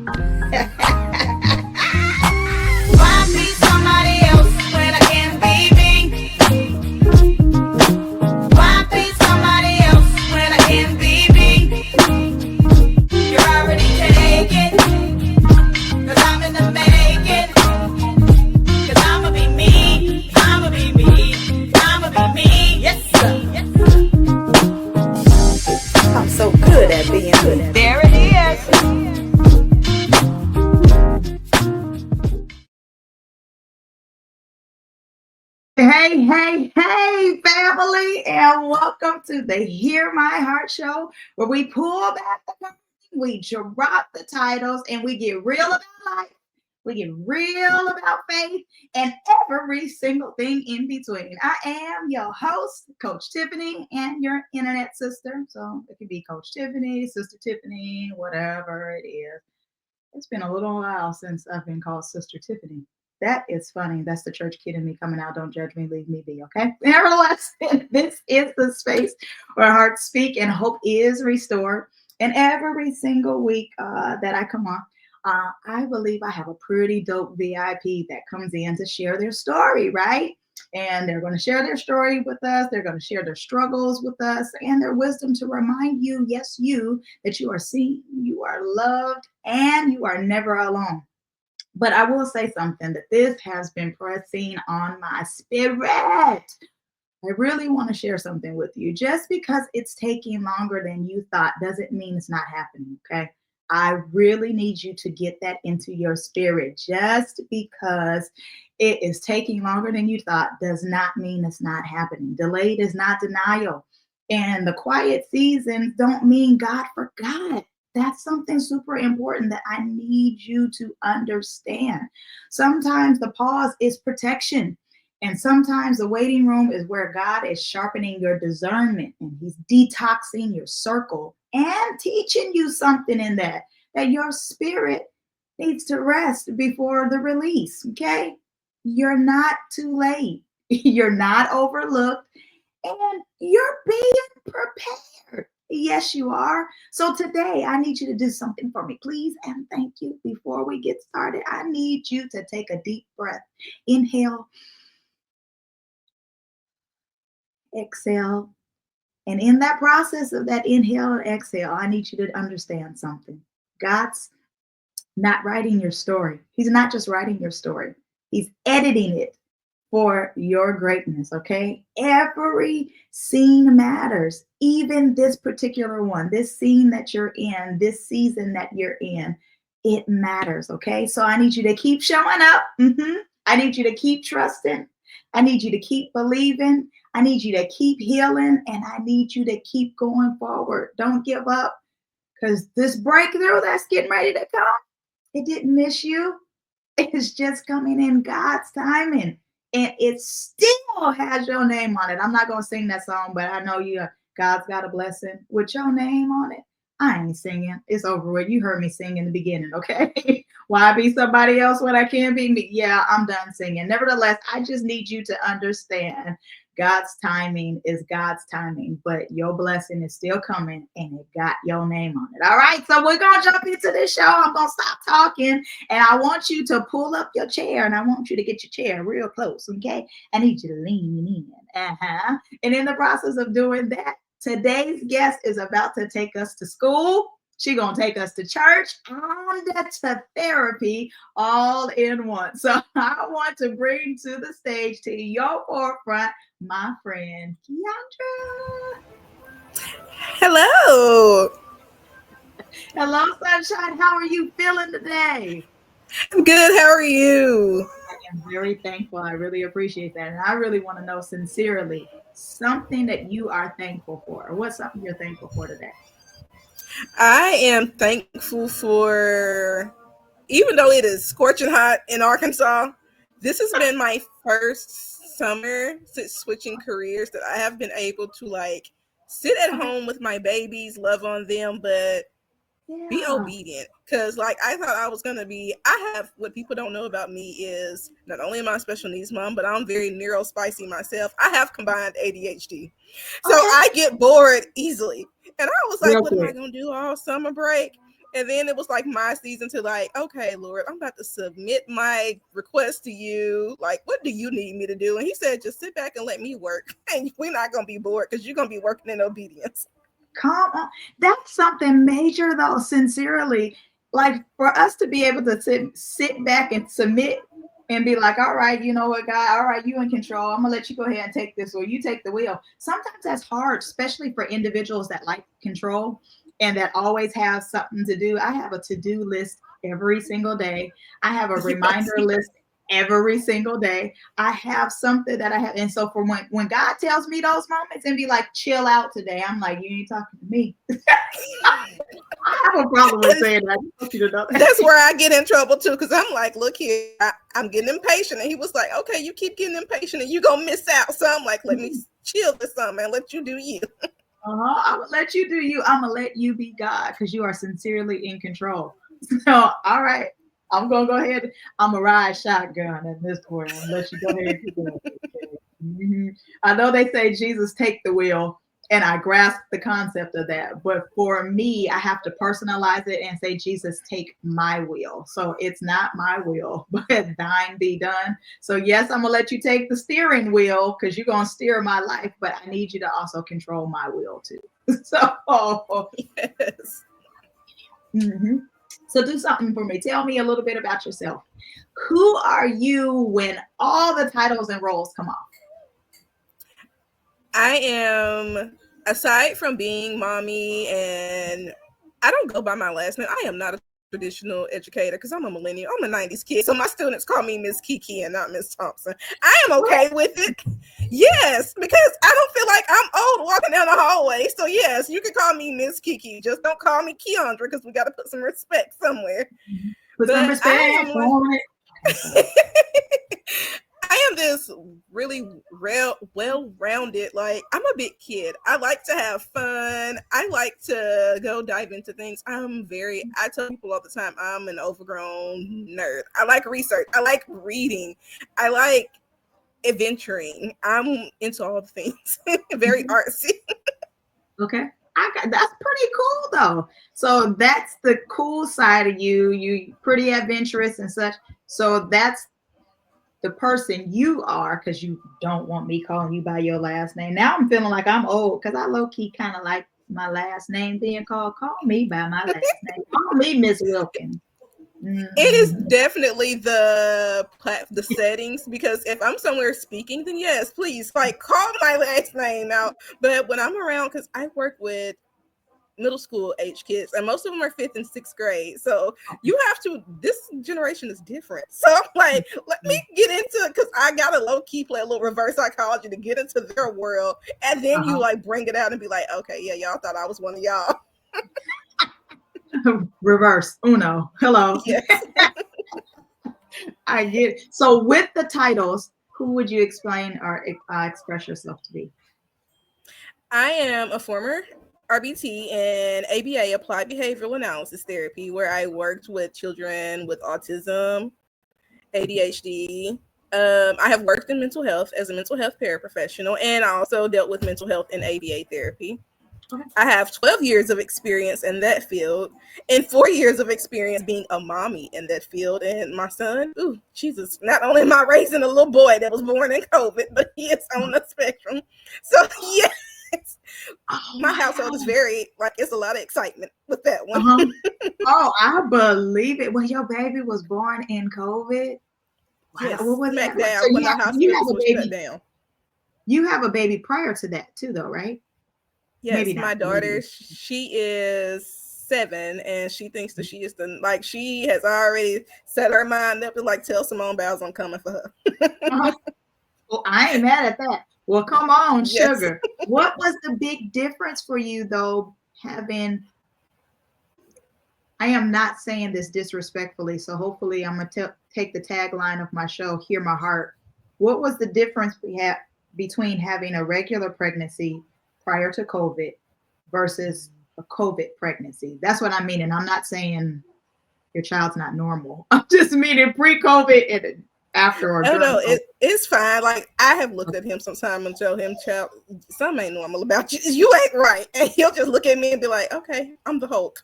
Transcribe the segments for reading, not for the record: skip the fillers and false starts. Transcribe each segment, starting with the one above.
Why be somebody else when I can be me? Why be somebody else when I can be me? You're already taken, 'cause I'm in the making. 'Cause I'ma be me, I'ma be me, I'ma be me. Yes, sir. Yes, sir. I'm so good at being good. There it is. Hey, family, and welcome to the Hear My Heart show, where we pull back the curtain, we drop the titles, and we get real about life. We get real about faith and every single thing in between. I am your host, Coach Tiffany, and your internet sister. So it could be Coach Tiffany, Sister Tiffany, whatever it is. It's been a little while since I've been called Sister Tiffany. That is funny. That's the church kid in me coming out. Don't judge me, leave me be, okay? Nevertheless, this is the space where hearts speak and hope is restored. And every single week that I come on, I believe I have a pretty dope VIP that comes in to share their story, right? And they're going to share their story with us. They're going to share their struggles with us and their wisdom to remind you, yes, you, that you are seen, you are loved, and you are never alone. But I will say something that this has been pressing on my spirit. I really want to share something with you. Just because it's taking longer than you thought doesn't mean it's not happening, okay? I really need you to get that into your spirit. Just because it is taking longer than you thought does not mean it's not happening. Delayed is not denial. And the quiet seasons don't mean God forgot. That's something super important that I need you to understand. Sometimes the pause is protection. And sometimes the waiting room is where God is sharpening your discernment and He's detoxing your circle and teaching you something in that your spirit needs to rest before the release. Okay. You're not too late. You're not overlooked and you're being prepared. Yes, you are. So today, I need you to do something for me, please, and thank you. Before we get started, I need you to take a deep breath. Inhale, exhale. And in that process of that inhale and exhale, I need you to understand something. God's not writing your story. He's not just writing your story. He's editing it for your greatness, okay? Every scene matters, even this particular one, this scene that you're in, this season that you're in, it matters, okay? So I need you to keep showing up. I need you to keep trusting. I need you to keep believing. I need you to keep healing, and I need you to keep going forward. Don't give up, because this breakthrough that's getting ready to come, it didn't miss you. It's just coming in God's timing. And it still has your name on it. I'm not going to sing that song, but I know God's got a blessing with your name on it. I ain't singing. It's over with. You heard me sing in the beginning, okay? Why be somebody else when I can't be me? Yeah, I'm done singing. Nevertheless, I just need you to understand God's timing is God's timing, but your blessing is still coming and it got your name on it. All right, so we're going to jump into this show. I'm going to stop talking and I want you to pull up your chair and I want you to get your chair real close, okay? I need you to lean in. And in the process of doing that, today's guest is about to take us to school. She's going to take us to church and to therapy all in one. So I want to bring to the stage, to your forefront, my friend, Keyundra. Hello. Hello, Sunshine. How are you feeling today? I'm good. How are you? I am very thankful. I really appreciate that. And I really want to know sincerely something that you are thankful for. What's something you're thankful for today? I am thankful for, even though it is scorching hot in Arkansas, this has been my first summer since switching careers that I have been able to sit at home with my babies, love on them, but be obedient. Because I thought I was going to be, what people don't know about me is not only am I a special needs mom, but I'm very neurospicy myself. I have combined ADHD. So I get bored easily. And I was like, what am I going to do all summer break? And then it was like my season to like, okay, Lord, I'm about to submit my request to you. Like, what do you need me to do? And he said, just sit back and let me work. And we're not going to be bored because you're going to be working in obedience. Come on. That's something major, though, sincerely. Like, for us to be able to sit back and submit and be like, all right, you know what, God, all right, you in control. I'm going to let you go ahead and take this, or you take the wheel. Sometimes that's hard, especially for individuals that like control and that always have something to do. I have a to-do list every single day. I have a reminder list every single day. I have something that I have. And so for when God tells me those moments and be like, chill out today, I'm like, you ain't talking to me. I have a problem with saying that. I want you to know that. That's where I get in trouble too, because I'm like, look here, I'm getting impatient. And he was like, okay, you keep getting impatient and you're going to miss out. So I'm like, let me chill this summer and let you do you. I'm going to let you do you. I'm going to let you be God because you are sincerely in control. So, all right. I'm going to go ahead. I'm going to ride shotgun at this point and let you go ahead and do it. Mm-hmm. I know they say Jesus take the wheel, and I grasp the concept of that. But for me, I have to personalize it and say, Jesus, take my will. So it's not my will, but thine be done. So yes, I'm going to let you take the steering wheel because you're going to steer my life, but I need you to also control my will too. So, yes. Mm-hmm. So do something for me. Tell me a little bit about yourself. Who are you when all the titles and roles come off? I am, aside from being mommy, and I don't go by my last name. I am not a traditional educator because I'm a millennial. I'm a 90s kid. So my students call me Miss Kiki and not Miss Thompson. I am okay with it. Yes, because I don't feel like I'm old walking down the hallway. So yes, you can call me Miss Kiki. Just don't call me Keyundra because we got to put some respect somewhere. Put some respect on it. I am this really well-rounded, like, I'm a big kid. I like to have fun. I like to go dive into things. I tell people all the time, I'm an overgrown nerd. I like research. I like reading. I like adventuring. I'm into all the things. Very artsy. Okay. That's pretty cool though. So that's the cool side of you. You pretty adventurous and such. So that's the person you are, because you don't want me calling you by your last name. Now I'm feeling like I'm old because I low-key kind of like my last name being called. Call me by my last name. Call me Miss Wilkins. Mm-hmm. It is definitely the settings, because if I'm somewhere speaking, then yes, please, like, call my last name out. But when I'm around, because I work with middle school age kids, and most of them are 5th and 6th grade, so you have to, this generation is different. So I'm like, let me get into it, because I gotta low-key play a little reverse psychology to get into their world, and then you like bring it out and be like, okay, yeah, y'all thought I was one of y'all. Reverse Uno. Hello. Yes. I get it. So with the titles, who would you explain or express yourself to be? I am a former RBT and ABA, Applied Behavioral Analysis Therapy, where I worked with children with autism, ADHD. I have worked in mental health as a mental health paraprofessional, and I also dealt with mental health in ABA therapy. Okay. I have 12 years of experience in that field and 4 years of experience being a mommy in that field. And my son, ooh, Jesus, not only am I raising a little boy that was born in COVID, but he is on the spectrum. So, yes. My household is very, like, it's a lot of excitement with that one. Oh, I believe it. Well, your baby was born in COVID. Yes, what was smack that? down So when the hospitals were shut down. You have a baby prior to that too, though, right? Yes, my daughter, she is 7, and she thinks that she is she has already set her mind up to, like, tell Simone Biles I'm coming for her. Well, I ain't mad at that. Well, come on, sugar. What was the big difference for you, though, having, I am not saying this disrespectfully, so hopefully I'm going to take the tagline of my show, Hear My Heart. What was the difference between having a regular pregnancy prior to COVID versus a COVID pregnancy? That's what I mean. And I'm not saying your child's not normal. I'm just meaning pre-COVID and after or Oh during? no, it's fine. Like I have looked at him sometime and tell him, "Child, something ain't normal about you. You ain't right." And he'll just look at me and be like, "Okay, I'm the Hulk,"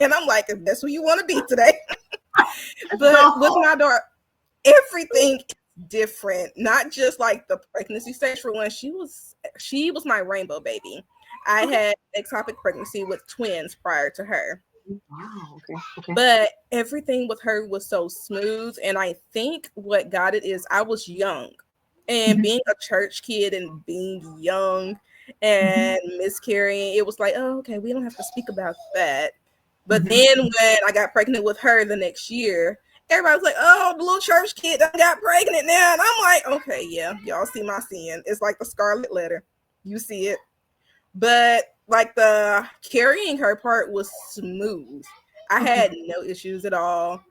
and I'm like, "If that's who you want to be today." But with my daughter, everything is different. Not just like the pregnancy stage. For one, she was my rainbow baby. I had ectopic pregnancy with twins prior to her. Wow. Okay. But everything with her was so smooth. And I think what got it is I was young. And being a church kid and being young and miscarrying, it was like, oh, okay, we don't have to speak about that. But then when I got pregnant with her the next year, everybody was like, oh, the little church kid that got pregnant now. And I'm like, okay, yeah, y'all see my sin. It's like the scarlet letter. You see it. But like the carrying her part was smooth. I had no issues at all.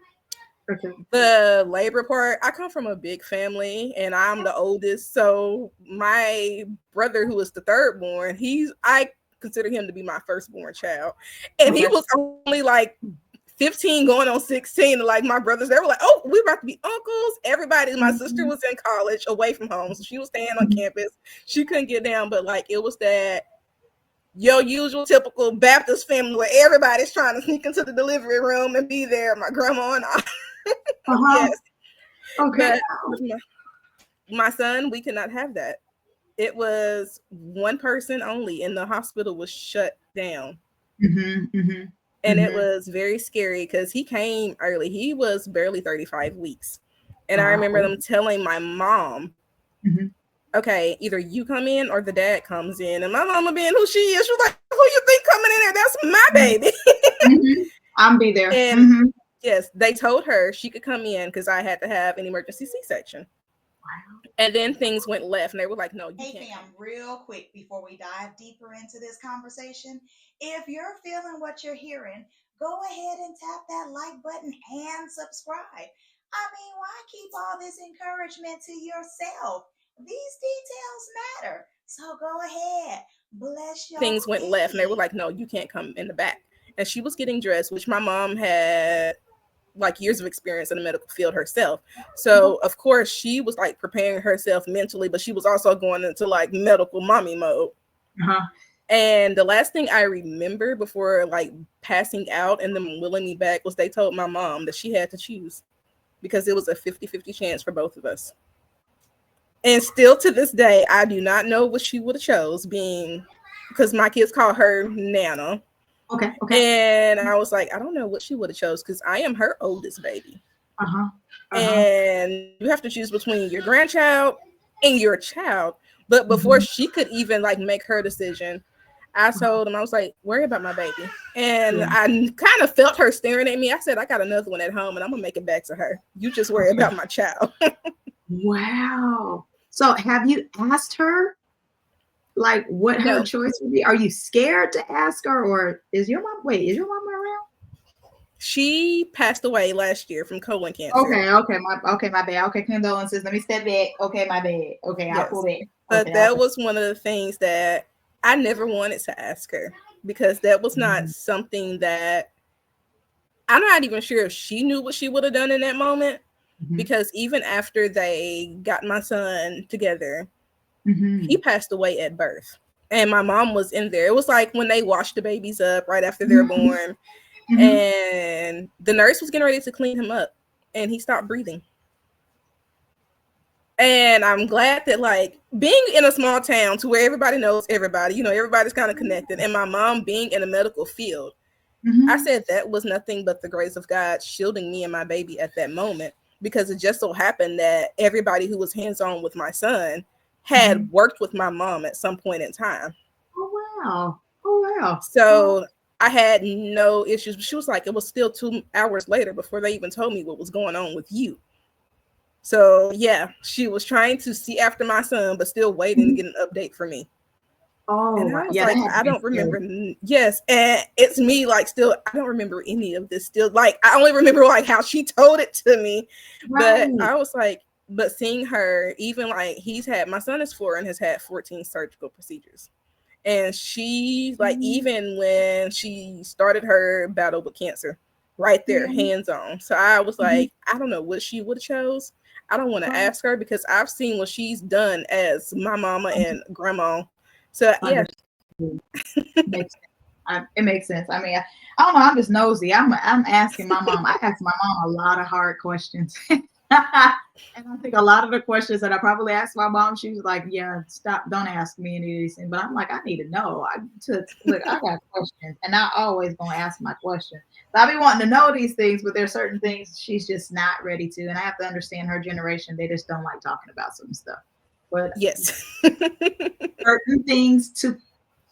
Okay. The labor part, I come from a big family and I'm the oldest. So my brother, who was the third born, I consider him to be my firstborn child. And he was only like 15 going on 16. And like my brothers, they were like, oh, we're about to be uncles. Everybody, my sister was in college away from home. So she was staying on campus. She couldn't get down, but like it was that your usual typical Baptist family where everybody's trying to sneak into the delivery room and be there. My grandma and I. Yes. Okay. But my son, we could not have that. It was one person only, and the hospital was shut down. And it was very scary because he came early. He was barely 35 weeks. And I remember them telling my mom, okay, either you come in or the dad comes in. And my mama being who she is, she was like, who you think coming in there? That's my baby. I'll be there. And yes, they told her she could come in because I had to have an emergency C-section. Wow. And then things went left and they were like, no, you can't. Hey fam, real quick before we dive deeper into this conversation, if you're feeling what you're hearing, go ahead and tap that like button and subscribe. I mean, why keep all this encouragement to yourself? These details matter. So go ahead. Bless your things went left and they were like, no, you can't come in the back. And she was getting dressed, which my mom had like years of experience in the medical field herself. So of course she was like preparing herself mentally, but she was also going into like medical mommy mode. And the last thing I remember before like passing out and them wheeling me back was they told my mom that she had to choose because it was a 50-50 chance for both of us. And still to this day, I do not know what she would have chose, being because my kids call her Nana. Okay. And I was like, I don't know what she would have chose because I am her oldest baby. And you have to choose between your grandchild and your child. But before she could even like make her decision, I told him, I was like, worry about my baby. And I kind of felt her staring at me. I said, I got another one at home and I'm gonna make it back to her. You just worry about my child. Wow. So have you asked her like what her choice would be? Are you scared to ask her, or is your mom around? She passed away last year from colon cancer. Okay, my bad. Okay, condolences. Let me step back. Okay, my bad. Okay, I'll pull back. But that was one of the things that I never wanted to ask her because that was not something that I'm not even sure if she knew what she would have done in that moment. Because even after they got my son together, he passed away at birth. And my mom was in there. It was like when they washed the babies up right after they're born. And the nurse was getting ready to clean him up. And he stopped breathing. And I'm glad that like being in a small town to where everybody knows everybody, you know, everybody's kind of connected. And my mom being in a medical field, I said that was nothing but the grace of God shielding me and my baby at that moment. Because it just so happened that everybody who was hands-on with my son had worked with my mom at some point in time. Oh, wow. So I had no issues. She was like, it was still 2 hours later before they even told me what was going on with you. So yeah, she was trying to see after my son, but still waiting to get an update for me. Oh, and I was like, I don't remember. Yes, and it's me. Like, still, I don't remember any of this. Still, like, I only remember like how she told it to me. But I was like, but seeing her, even like my son is 4 and has had 14 surgical procedures, and she like even when she started her battle with cancer, right there, hands on. So I was like, I don't know what she would have chose. I don't want to ask her because I've seen what she's done as my mama and grandma. So yeah. Makes sense. It makes sense. I mean, I don't know. I'm just nosy. I'm asking my mom. I ask my mom a lot of hard questions. And I think a lot of the questions that I probably asked my mom, she was like, "Yeah, stop, don't ask me any of these things." But I'm like, I need to know. Look, I got questions, and I always gonna ask my questions. So I be wanting to know these things, but there's certain things she's just not ready to, and I have to understand her generation. They just don't like talking about some stuff. But yes, certain things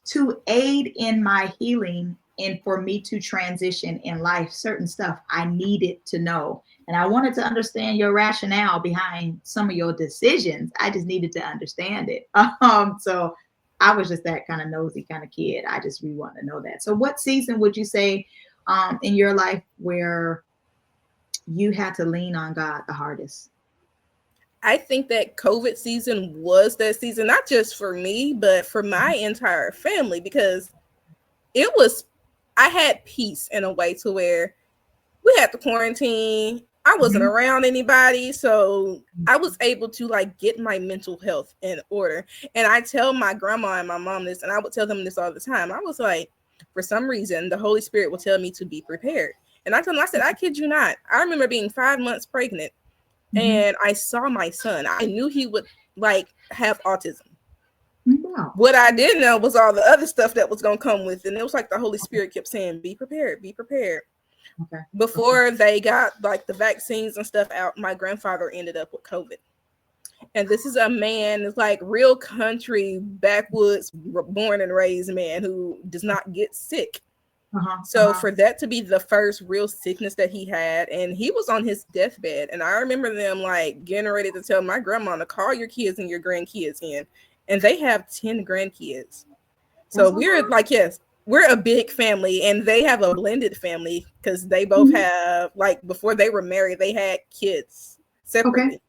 to aid in my healing and for me to transition in life, certain stuff I needed to know. And I wanted to understand your rationale behind some of your decisions. I just needed to understand it. So I was just that kind of nosy kind of kid. I just really wanted to know that. So what season would you say in your life where you had to lean on God the hardest? I think that COVID season was that season, not just for me, but for my entire family, because I had peace in a way to where we had to quarantine. I wasn't around anybody, so I was able to like get my mental health in order. And I tell my grandma and my mom this, and I would tell them this all the time. I was like, for some reason, the Holy Spirit will tell me to be prepared. And I told them, I said, I kid you not. I remember being 5 months pregnant, and I saw my son. I knew he would like have autism. Wow. What I didn't know was all the other stuff that was going to come with it. And it was like the Holy Spirit kept saying, be prepared, be prepared. Okay. Before they got like the vaccines and stuff out, my grandfather ended up with COVID. And this is a man, it's like real country, backwoods, born and raised man who does not get sick. So for that to be the first real sickness that he had, and he was on his deathbed. And I remember them like getting ready to tell my grandma to call your kids and your grandkids in. And they have 10 grandkids. So we're like, yes, we're a big family, and they have a blended family because they both have, like, before they were married, they had kids separately.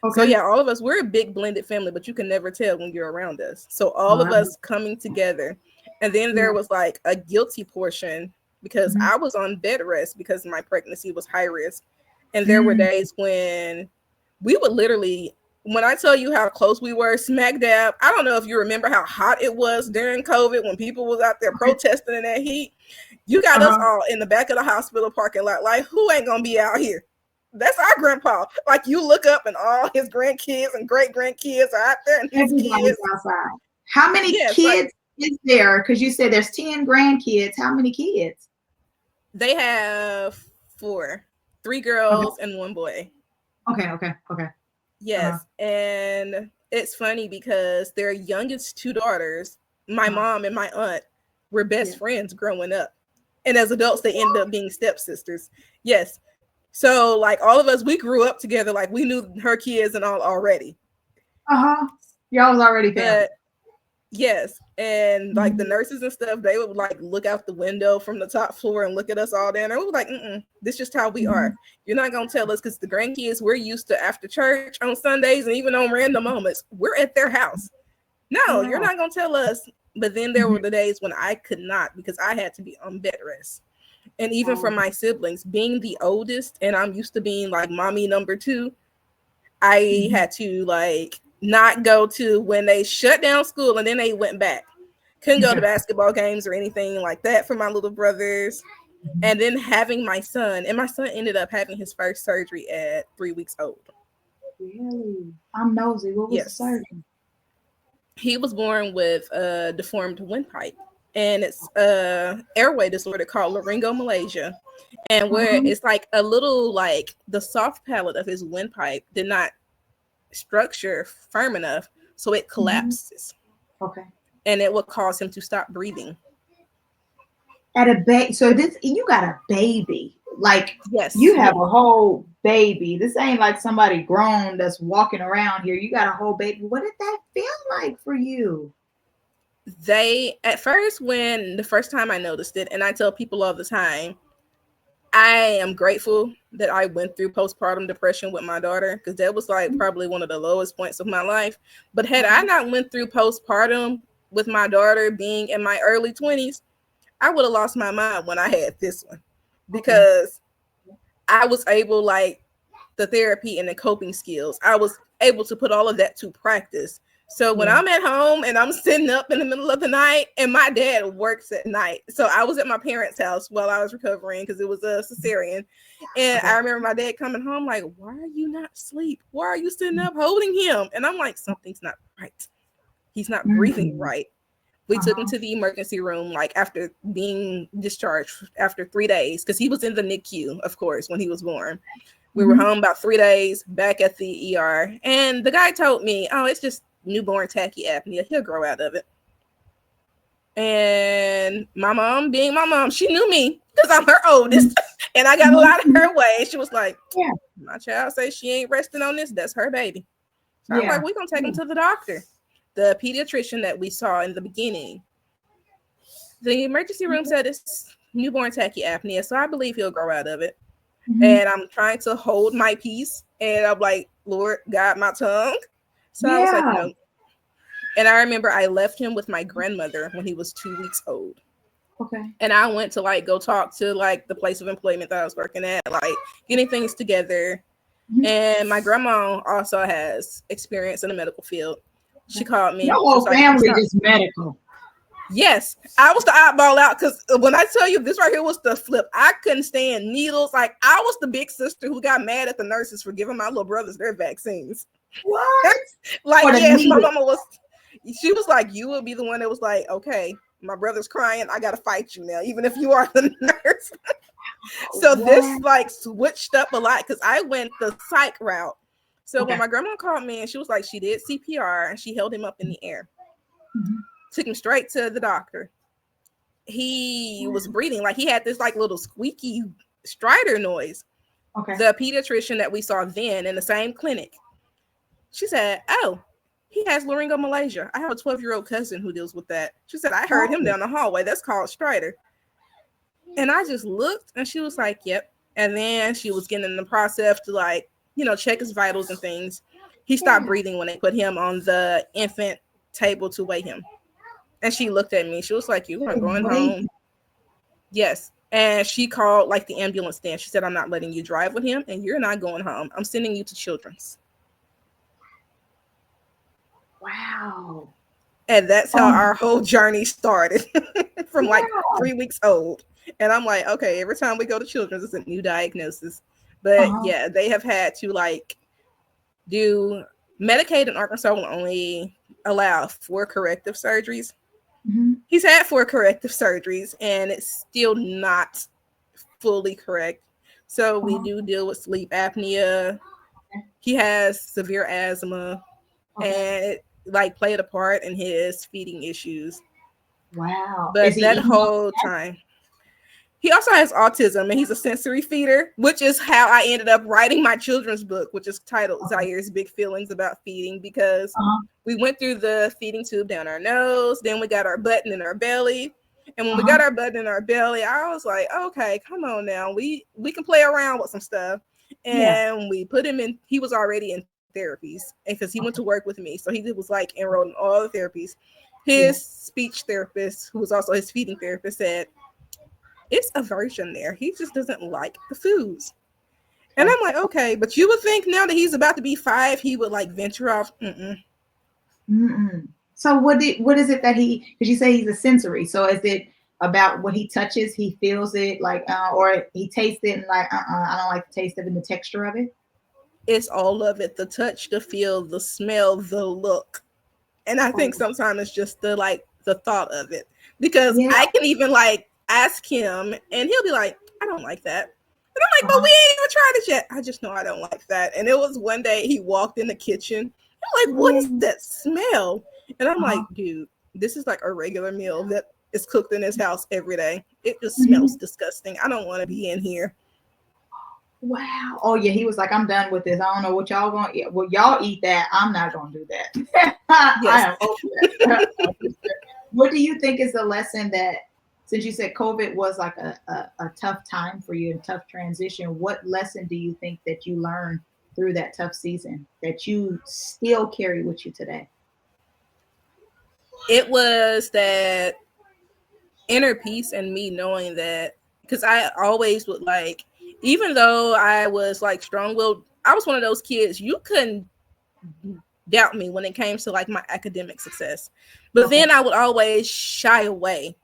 Okay. So yeah, all of us, we're a big blended family, but you can never tell when you're around us. So all of us coming together. And then there was like a guilty portion because I was on bed rest because my pregnancy was high risk. And there were days when we would literally, when I tell you how close we were, smack dab, I don't know if you remember how hot it was during COVID when people was out there protesting in that heat. You got us all in the back of the hospital parking lot. Like, who ain't going to be out here? That's our grandpa. Like, you look up and all his grandkids and great grandkids are out there and his kids. Outside. How many kids is there? Because you said there's 10 grandkids. How many kids? They have 4, 3 girls and 1 boy. Okay. Yes. And it's funny because their youngest 2 daughters, my mom and my aunt, were best friends growing up. And as adults, they ended up being stepsisters. Yes. So like all of us, we grew up together. Like we knew her kids and all already. Y'all was already family. Yes. And like the nurses and stuff, they would like look out the window from the top floor and look at us all down there. We were like, this is just how we are. You're not going to tell us, because the grandkids, we're used to after church on Sundays and even on random moments, we're at their house. No, you're not going to tell us. But then there were the days when I could not, because I had to be on bed rest. And even for my siblings, being the oldest, and I'm used to being like mommy number 2, I had to like not go to when they shut down school and then they went back. Couldn't go to basketball games or anything like that for my little brothers. And then having my son, and my son ended up having his first surgery at 3 weeks old. Really? I'm nosy. What was the surgery? He was born with a deformed windpipe, and it's a airway disorder called laryngomalacia. And where it's like a little, like the soft palate of his windpipe did not structure firm enough, so it collapses. Okay. And it would cause him to stop breathing. At a baby, so this, you got a baby, like yes, you have a whole baby. This ain't like somebody grown that's walking around here. You got a whole baby. What did that feel like for you? They, at first, when the first time I noticed it, and I tell people all the time, I am grateful that I went through postpartum depression with my daughter, because that was like probably one of the lowest points of my life. But had I not went through postpartum with my daughter being in my early 20s, I would have lost my mind when I had this one, because I was able, like, the therapy and the coping skills. I was able to put all of that to practice. So when I'm at home and I'm sitting up in the middle of the night, and my dad works at night. So I was at my parents' house while I was recovering because it was a cesarean. And I remember my dad coming home like, why are you not asleep? Why are you sitting up holding him? And I'm like, something's not right. He's not breathing right. We took him to the emergency room like after being discharged after 3 days because he was in the NICU, of course, when he was born. We were home about 3 days, back at the ER. And the guy told me, oh, it's just newborn tachyapnea. He'll grow out of it. And my mom, being my mom, she knew me because I'm her oldest. And I got a lot of her way. She was like, my child says she ain't resting on this. That's her baby. So I'm like, we're going to take him to the doctor. The pediatrician that we saw in the beginning. The emergency room said it's newborn tachyapnea. So I believe he'll grow out of it. And I'm trying to hold my peace. And I'm like, Lord, guide my tongue. So I was like, no. And I remember I left him with my grandmother when he was 2 weeks old. Okay. And I went to like go talk to like the place of employment that I was working at, like getting things together. And my grandma also has experience in the medical field. She called me. Your whole family is medical. Yes, I was the oddball out because when I tell you this right here was the flip, I couldn't stand needles. Like I was the big sister who got mad at the nurses for giving my little brothers their vaccines. What? Like, yes, my mama was. She was like, you will be the one that was like, okay, my brother's crying. I got to fight you now, even if you are the nurse. So this like switched up a lot because I went the psych route. So when my grandma called me and she was like, she did CPR and she held him up in the air, took him straight to the doctor. He was breathing like he had this like little squeaky stridor noise. Okay. The pediatrician that we saw then in the same clinic, she said, oh, he has laryngomalacia. I have a 12-year-old cousin who deals with that. She said, I heard him down the hallway. That's called stridor. And I just looked and she was like, yep. And then she was getting in the process to like, you know, check his vitals and things. He stopped breathing when they put him on the infant table to weigh him. And she looked at me. She was like, you are going home. Yes. And she called like the ambulance stand. She said, I'm not letting you drive with him and you're not going home. I'm sending you to Children's. Wow. And that's how our whole journey started from like 3 weeks old. And I'm like, okay, every time we go to Children's, it's a new diagnosis. But yeah, they have had to like do Medicaid in Arkansas will only allow 4 corrective surgeries. He's had 4 corrective surgeries and it's still not fully correct. So we do deal with sleep apnea. He has severe asthma and it like played a part in his feeding issues. Wow. But that whole time. He also has autism and he's a sensory feeder, which is how I ended up writing my children's book, which is titled Zaire's Big Feelings About Feeding, because we went through the feeding tube down our nose, then we got our button in our belly. And when we got our button in our belly, I was like, okay, come on now. We can play around with some stuff. And we put him in, he was already in therapies and because he went to work with me. So he was like enrolled in all the therapies. His speech therapist, who was also his feeding therapist, said, it's aversion there. He just doesn't like the foods. And I'm like, okay, but you would think now that he's about to be 5, he would like venture off. So what is it that because you say he's a sensory. So is it about what he touches, he feels it like, or he tastes it and like, I don't like the taste of it and the texture of it? It's all of it. The touch, the feel, the smell, the look. And I think sometimes it's just the thought of it. Because I can even like ask him and he'll be like, I don't like that. And I'm like, but we ain't even tried it yet. I just know I don't like that. And it was one day he walked in the kitchen. I'm like, what is that smell? And I'm like, dude, this is like a regular meal that is cooked in his house every day. It just smells disgusting. I don't want to be in here. Wow. Oh yeah, he was like, I'm done with this. I don't know what y'all gonna eat. Well, y'all eat that. I'm not gonna do that. I am over that. What do you think is the lesson that, since you said COVID was like a tough time for you, a tough transition, what lesson do you think that you learned through that tough season that you still carry with you today? It was that inner peace and me knowing that, because I always would like, even though I was like strong-willed I was one of those kids, you couldn't doubt me when it came to like my academic success. But then I would always shy away.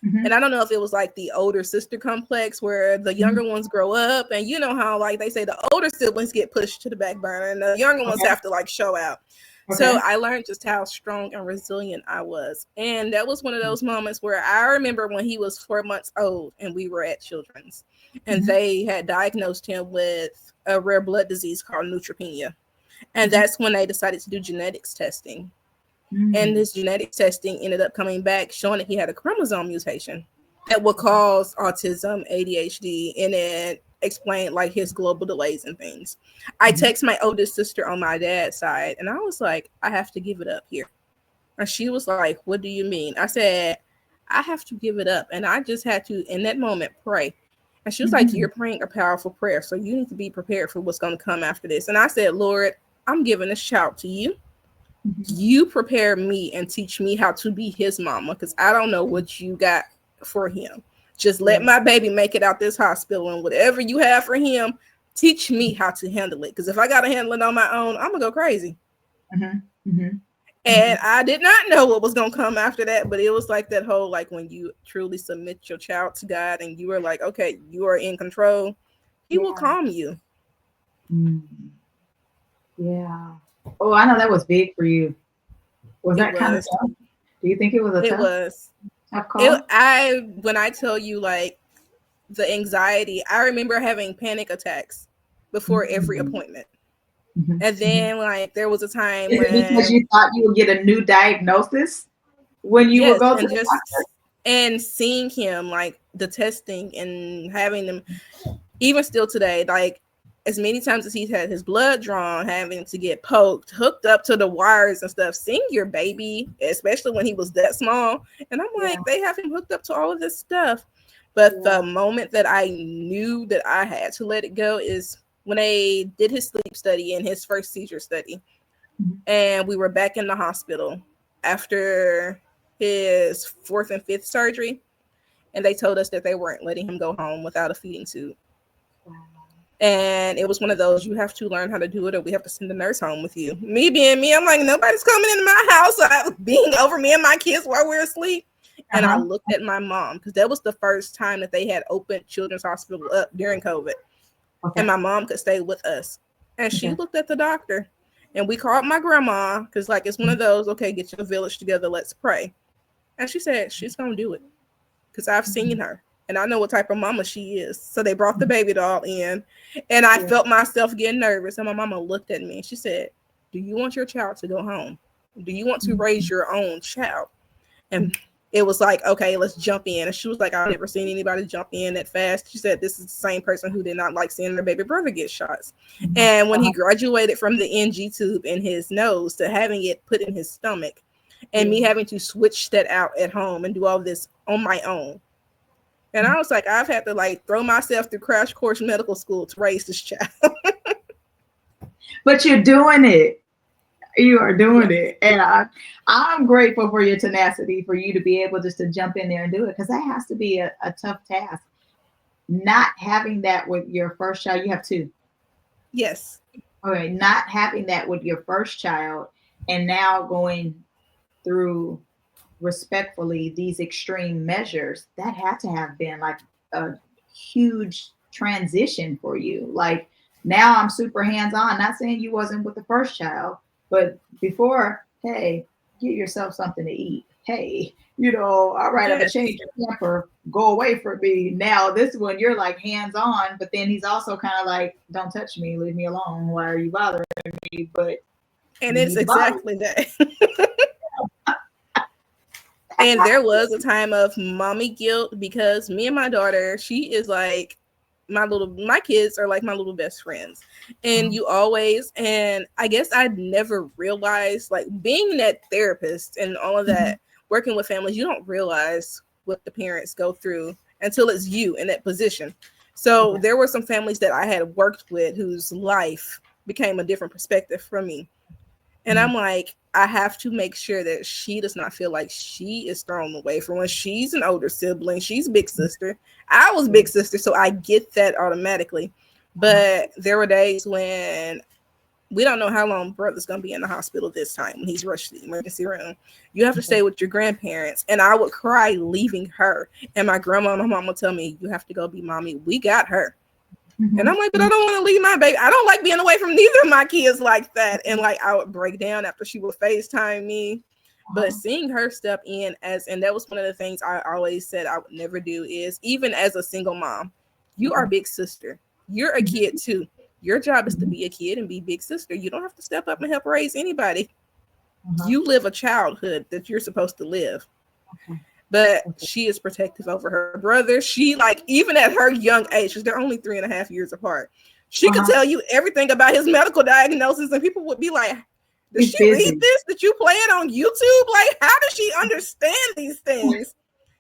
Mhm. And I don't know if it was like the older sister complex where the younger ones grow up, and you know how like they say the older siblings get pushed to the back burner and the younger ones have to like show out. So I learned just how strong and resilient I was. And that was one of those moments where I remember when he was 4 months old and we were at Children's, and they had diagnosed him with a rare blood disease called neutropenia. And that's when they decided to do genetics testing. And this genetic testing ended up coming back showing that he had a chromosome mutation that would cause autism, ADHD, and then explain like his global delays and things. I text my oldest sister on my dad's side, and I was like, I have to give it up here. And she was like, what do you mean? I said, I have to give it up. And I just had to, in that moment, pray. And she was like, you're praying a powerful prayer, so you need to be prepared for what's going to come after this. And I said, Lord, I'm giving this child to you. You prepare me and teach me how to be his mama, because I don't know what you got for him. Just let my baby make it out this hospital, and whatever you have for him, teach me how to handle it. Because if I got to handle it on my own, I'm going to go crazy. And I did not know what was going to come after that, but it was like that whole, like when you truly submit your child to God and you are like, okay, you are in control, he will calm you. Yeah. Oh, I know that was big for you. Was that kind of tough? Do you think it was a tough call? When I tell you like the anxiety, I remember having panic attacks before every appointment. And then like there was a time because you thought you would get a new diagnosis when you would go to the doctor? And seeing him, like the testing and having them, even still today, like as many times as he's had his blood drawn, having to get poked, hooked up to the wires and stuff, seeing your baby, especially when he was that small. And I'm like, they have him hooked up to all of this stuff. But the moment that I knew that I had to let it go is when they did his sleep study and his first seizure study. And we were back in the hospital after his 4th and 5th surgery. And they told us that they weren't letting him go home without a feeding tube. And it was one of those, you have to learn how to do it or we have to send the nurse home with you. Me being me, I'm like, nobody's coming into my house being over me and my kids while we're asleep. And I looked at my mom, because that was the first time that they had opened Children's Hospital up during COVID. And my mom could stay with us. And she looked at the doctor, and we called my grandma, because like it's one of those, okay, get your village together, let's pray. And she said, she's going to do it, because I've seen her. And I know what type of mama she is. So they brought the baby doll in, and I felt myself getting nervous. And my mama looked at me and she said, do you want your child to go home? Do you want to raise your own child? And it was like, okay, let's jump in. And she was like, I've never seen anybody jump in that fast. She said, this is the same person who did not like seeing their baby brother get shots. And when he graduated from the NG tube in his nose to having it put in his stomach, and me having to switch that out at home and do all this on my own. And I was like, I've had to like throw myself through crash course medical school to raise this child. But you're doing it. You are doing it. And I'm grateful for your tenacity, for you to be able just to jump in there and do it, because that has to be a tough task. Not having that with your first child. You have 2. Yes. Okay. Not having that with your first child, and now going through respectfully these extreme measures, that had to have been like a huge transition for you. Like now I'm super hands-on, not saying you wasn't with the first child, but before, hey, get yourself something to eat. Hey, all right, I'm gonna change your pamper, go away from me. Now this one, you're like hands-on, but then he's also kind of like, don't touch me, leave me alone. Why are you bothering me? And it's exactly that. And there was a time of mommy guilt, because me and my daughter, she is like my kids are like my little best friends. And you always, and I guess I never realized, like being that therapist and all of that, working with families, you don't realize what the parents go through until it's you in that position. So there were some families that I had worked with whose life became a different perspective from me. And I'm like, I have to make sure that she does not feel like she is thrown away from when she's an older sibling. She's big sister. I was big sister, so I get that automatically. But there were days when we don't know how long brother's gonna be in the hospital this time when he's rushed to the emergency room. You have to stay with your grandparents. And I would cry leaving her. And my grandma and my mom would tell me, you have to go be mommy. We got her. And I'm like, but I don't want to leave my baby. I don't like being away from neither of my kids like that. And like I would break down after she would FaceTime me. But seeing her step in and that was one of the things I always said I would never do is, even as a single mom, you are big sister. You're a kid too. Your job is to be a kid and be big sister. You don't have to step up and help raise anybody. You live a childhood that you're supposed to live. But she is protective over her brother. She, like, even at her young age, because they're only 3.5 years apart, she could tell you everything about his medical diagnosis, and people would be like, did she read this? Did you play it on YouTube? Like, how does she understand these things?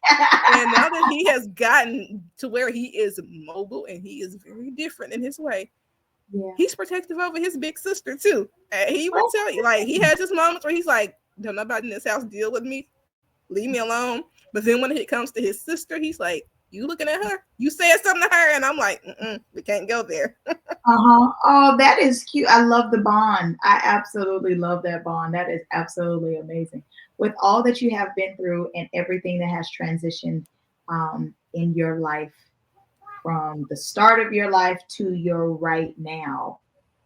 And now that he has gotten to where he is mobile and he is very different in his way, he's protective over his big sister too. And he will tell you, like, he has his moments where he's like, don't nobody in this house deal with me. Leave me alone. But then when it comes to his sister, he's like, you looking at her? You said something to her? And I'm like, we can't go there. Oh, that is cute. I love the bond. I absolutely love that bond. That is absolutely amazing. With all that you have been through and everything that has transitioned in your life, from the start of your life to your right now,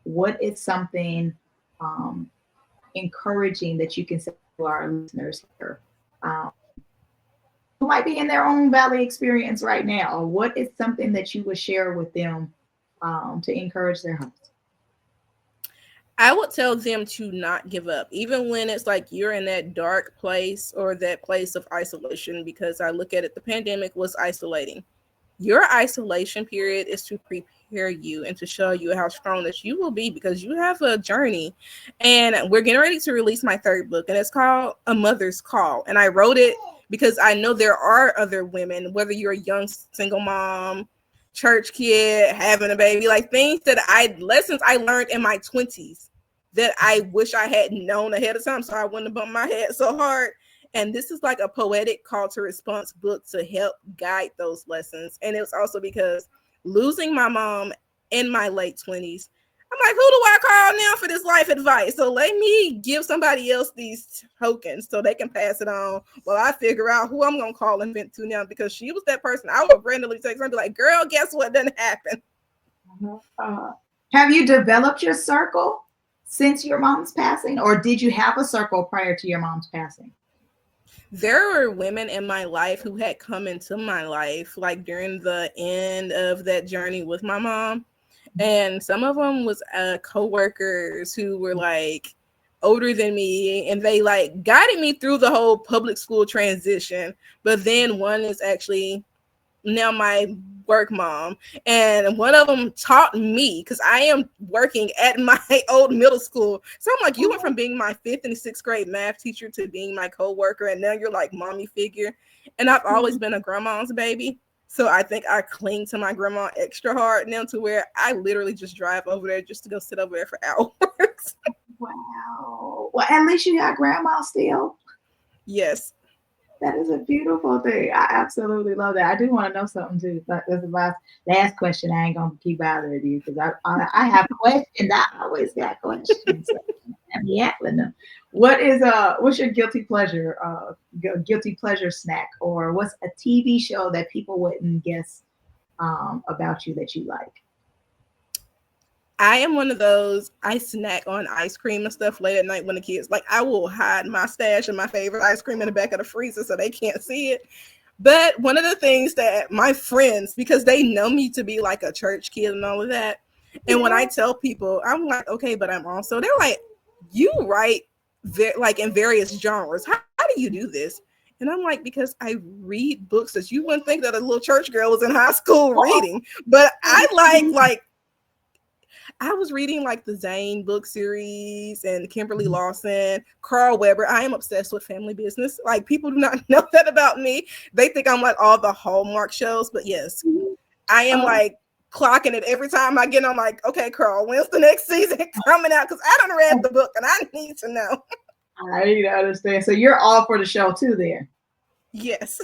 what is something encouraging that you can say to our listeners here who might be in their own valley experience right now? What is something that you would share with them to encourage their hearts? I would tell them to not give up, even when it's like you're in that dark place or that place of isolation, because I look at it, the pandemic was isolating. Your isolation period is to prepare you and to show you how strong that you will be, because you have a journey. And we're getting ready to release my third book, and it's called A Mother's Call. And I wrote it because I know there are other women, whether you're a young single mom, church kid, having a baby, like lessons I learned in my 20s that I wish I had known ahead of time so I wouldn't have bumped my head so hard. And this is like a poetic call to response book to help guide those lessons. And it was also because losing my mom in my late 20s, I'm like, who do I call now for this life advice? So let me give somebody else these tokens so they can pass it on while I figure out who I'm going to call and vent to now, because she was that person. I would randomly text her and be like, girl, guess what done happened? Have you developed your circle since your mom's passing, or did you have a circle prior to your mom's passing? There were women in my life who had come into my life like during the end of that journey with my mom. And some of them was co-workers who were like older than me, and they like guided me through the whole public school transition. But then one is actually now my work mom, and one of them taught me, because I am working at my old middle school. So I'm like, you went from being my 5th and 6th grade math teacher to being my co-worker, and now you're like mommy figure. And I've always been a grandma's baby, so I think I cling to my grandma extra hard now, to where I literally just drive over there just to go sit over there for hours. Wow. Well, at least you got grandma still. Yes. That is a beautiful thing. I absolutely love that. I do want to know something too. But that's the last question. I ain't gonna keep bothering you because I have questions. I always got questions. I'm yapping them. What's your guilty pleasure? Guilty pleasure snack, or what's a TV show that people wouldn't guess about you that you like? I am one of those, I snack on ice cream and stuff late at night when the kids, like, I will hide my stash of my favorite ice cream in the back of the freezer so they can't see it. But one of the things that my friends, because they know me to be like a church kid and all of that, and when I tell people, I'm like, okay, but I'm also, they're like, you write like in various genres. How do you do this? And I'm like, because I read books that you wouldn't think that a little church girl was in high school reading. But I like, I was reading like the Zane book series and Kimberly Lawson, Carl Weber. I am obsessed with family business. Like, people do not know that about me. They think I'm like all the Hallmark shows, but yes, I am like clocking it every time I get on, like, okay, Carl, when's the next season coming out? Because I done read the book and I need to know. I need to understand. So you're all for the show too there? Yes.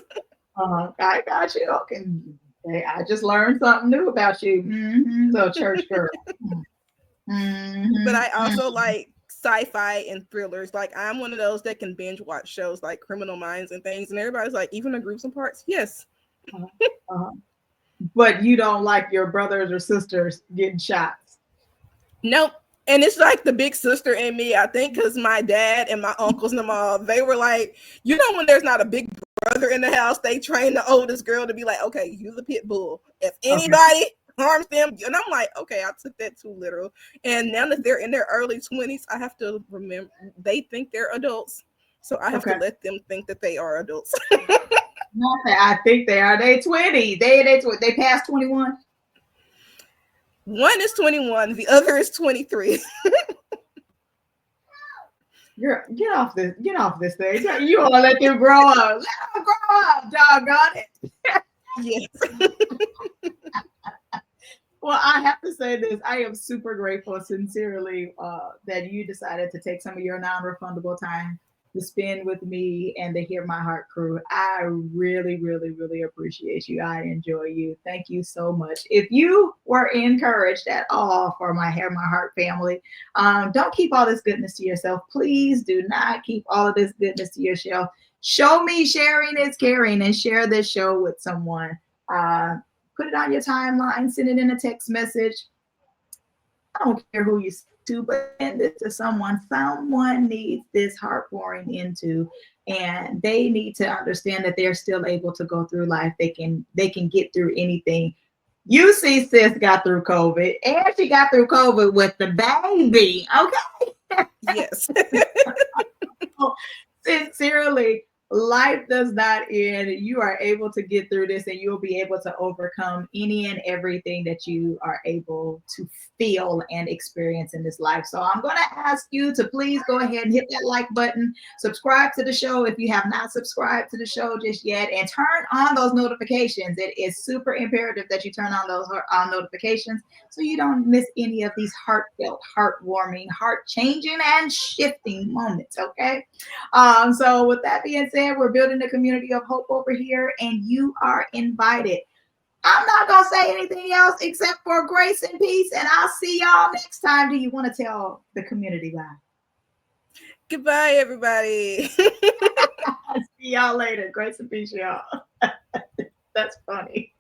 I got you. Okay. Okay, I just learned something new about you. So church girl. But I Mhm. also like sci-fi and thrillers. Like I'm one of those that can binge watch shows like Criminal Minds and things. And everybody's like, even the gruesome parts? Yes. Uh-huh. Uh-huh. But you don't like your brothers or sisters getting shots. Nope. And it's like the big sister in me, I think, because my dad and my uncles and them all, they were like, you know, when there's not a big brother in the house, they train the oldest girl to be like, okay, you the pit bull. If Okay. anybody harms them, and I'm like, okay, I took that too literal. And now that they're in their early 20s, I have to remember they think they're adults. So I have to Okay. let them think that they are adults. Okay, I think they are. They 20. They passed 21. One is 21, the other is 23. Girl, get off this thing. You want to let them grow up. Let them grow up, doggone it. Yes. Well, I have to say this. I am super grateful, sincerely, that you decided to take some of your non-refundable time to spend with me and the Hear My Heart crew. I really, really, really appreciate you. I enjoy you. Thank you so much. If you were encouraged at all for my Hear My Heart family, don't keep all this goodness to yourself. Please do not keep all of this goodness to yourself. Show me sharing is caring, and share this show with someone. Put it on your timeline, send it in a text message. I don't care who you send to, but send this to someone. Someone needs this heart pouring into, and they need to understand that they're still able to go through life. They can get through anything. You see, sis got through COVID, and she got through COVID with the baby. Okay. Yes. Sincerely, life does not end. You are able to get through this, and you'll be able to overcome any and everything that you are able to feel and experience in this life. So I'm going to ask you to please go ahead and hit that like button, subscribe to the show if you have not subscribed to the show just yet, and turn on those notifications. It is super imperative that you turn on those notifications so you don't miss any of these heartfelt, heartwarming, heart-changing, and shifting moments, okay? So with that being said, we're building a community of hope over here, and you are invited. I'm not gonna say anything else except for grace and peace, and I'll see y'all next time. Do you want to tell the community bye? Goodbye, everybody. See y'all later. Grace and peace, y'all. That's funny.